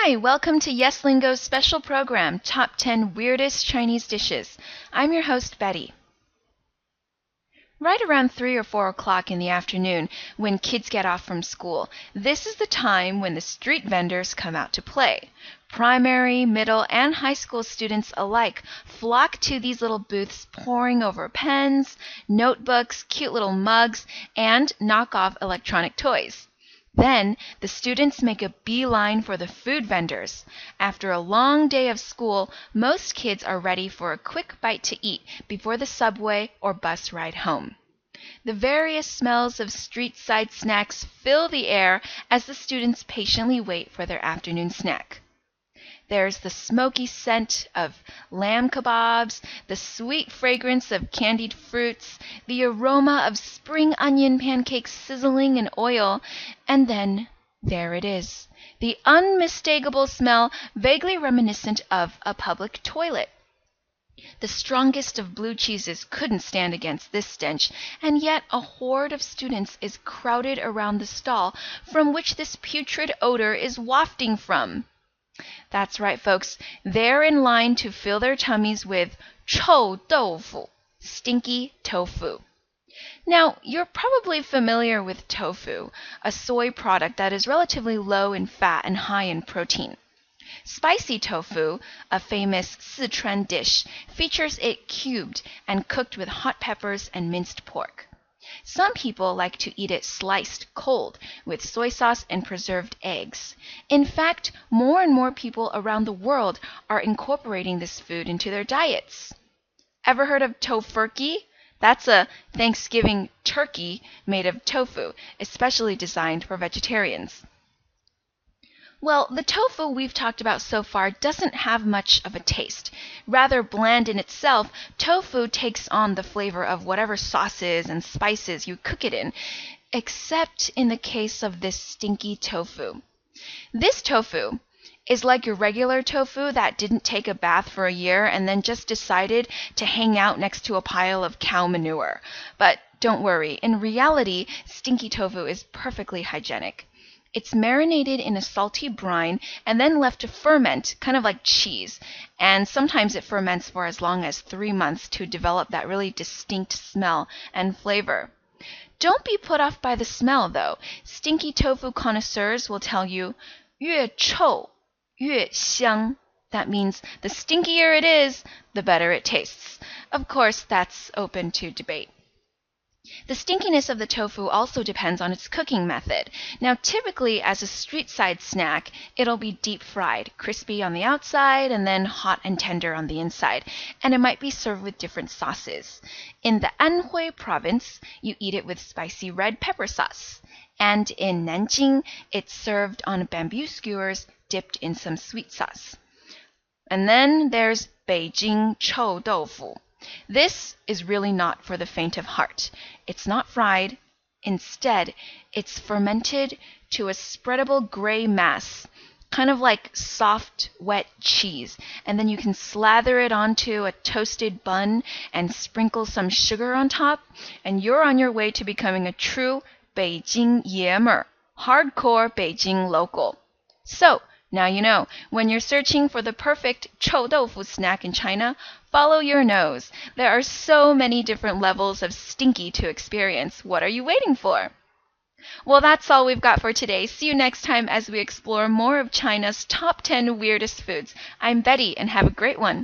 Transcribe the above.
Hi, welcome to YesLingo's special program, Top 10 Weirdest Chinese Dishes. I'm your host, Betty. Right around 3 or 4 o'clock in the afternoon, when kids get off from school, this is the time when the street vendors come out to play. Primary, middle, and high school students alike flock to these little booths, poring over pens, notebooks, cute little mugs, and knockoff electronic toys. Then the students make a beeline for the food vendors. After a long day of school, most kids are ready for a quick bite to eat before the subway or bus ride home. The various smells of street-side snacks fill the air as the students patiently wait for their afternoon snack. There's the smoky scent of lamb kebabs, the sweet fragrance of candied fruits, the aroma of spring onion pancakes sizzling in oil, and then there it is, the unmistakable smell vaguely reminiscent of a public toilet. The strongest of blue cheeses couldn't stand against this stench, and yet a horde of students is crowded around the stall from which this putrid odor is wafting from. That's right, folks. They're in line to fill their tummies with chou tofu, stinky tofu. Now, you're probably familiar with tofu, a soy product that is relatively low in fat and high in protein. Spicy tofu, a famous Sichuan dish, features it cubed and cooked with hot peppers and minced pork. Some people like to eat it sliced cold with soy sauce and preserved eggs. In fact, more and more people around the world are incorporating this food into their diets. Ever heard of tofurkey? That's a Thanksgiving turkey made of tofu, especially designed for vegetarians. Well, the tofu we've talked about so far doesn't have much of a taste. Rather bland in itself, tofu takes on the flavor of whatever sauces and spices you cook it in, except in the case of this stinky tofu. This tofu is like your regular tofu that didn't take a bath for a year and then just decided to hang out next to a pile of cow manure. But don't worry, in reality, stinky tofu is perfectly hygienic. It's marinated in a salty brine and then left to ferment, kind of like cheese. And sometimes it ferments for as long as 3 months to develop that really distinct smell and flavor. Don't be put off by the smell, though. Stinky tofu connoisseurs will tell you, 越臭越香. That means the stinkier it is, the better it tastes. Of course, that's open to debate. The stinkiness of the tofu also depends on its cooking method. Now, typically, as a street-side snack, it'll be deep-fried, crispy on the outside and then hot and tender on the inside, and it might be served with different sauces. In the Anhui province, you eat it with spicy red pepper sauce, and in Nanjing, it's served on bamboo skewers dipped in some sweet sauce. And then there's Beijing chou tofu. This is really not for the faint of heart. It's not fried. Instead, it's fermented to a spreadable gray mass, kind of like soft, wet cheese. And then you can slather it onto a toasted bun and sprinkle some sugar on top, and you're on your way to becoming a true Beijing yemer, hardcore Beijing local. So, now you know, when you're searching for the perfect chou tofu snack in China, follow your nose. There are so many different levels of stinky to experience. What are you waiting for? Well, that's all we've got for today. See you next time as we explore more of China's top 10 weirdest foods. I'm Betty, and have a great one.